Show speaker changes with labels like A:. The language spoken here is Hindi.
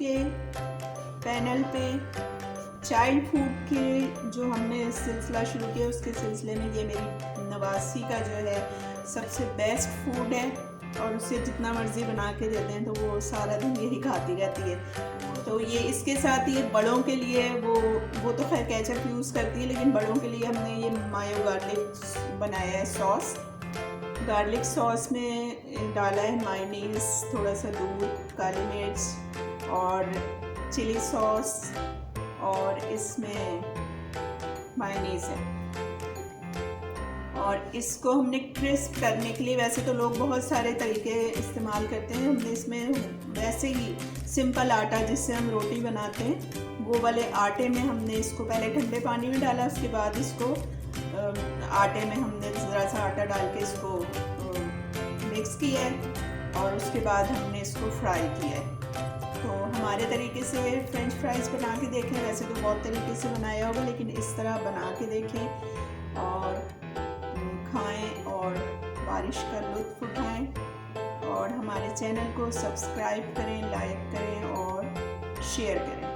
A: के पैनल पे चाइल्ड फूड के जो हमने सिलसिला शुरू किया उसके सिलसिले में ये मेरी नवासी का जो है सबसे बेस्ट फूड है और उसे जितना मर्ज़ी बना के देते हैं तो वो सारा दिन यही खाती रहती है। तो ये इसके साथ ये बड़ों के लिए वो तो खैर केचप यूज़ करती है, लेकिन बड़ों के लिए हमने ये मायो गार्लिक बनाया है सॉस। गार्लिक सॉस में डाला है मायोनीज, थोड़ा सा दूध, काली मिर्च और चिली सॉस, और इसमें मायोनीज है। और इसको हमने क्रिस्प करने के लिए, वैसे तो लोग बहुत सारे तरीके इस्तेमाल करते हैं, हमने इसमें वैसे ही सिंपल आटा जिससे हम रोटी बनाते हैं वो वाले आटे में हमने इसको पहले ठंडे पानी में डाला, उसके बाद इसको आटे में हमने ज़रा सा आटा डाल के इसको मिक्स किया है और उसके बाद हमने इसको फ्राई किया है। तो हमारे तरीके से फ्रेंच फ्राइज़ बना के देखें, वैसे तो बहुत तरीके से बनाया होगा लेकिन इस तरह बना के देखें और खाएं और बारिश का लुत्फ़ उठाएं। और हमारे चैनल को सब्सक्राइब करें, लाइक करें और शेयर करें।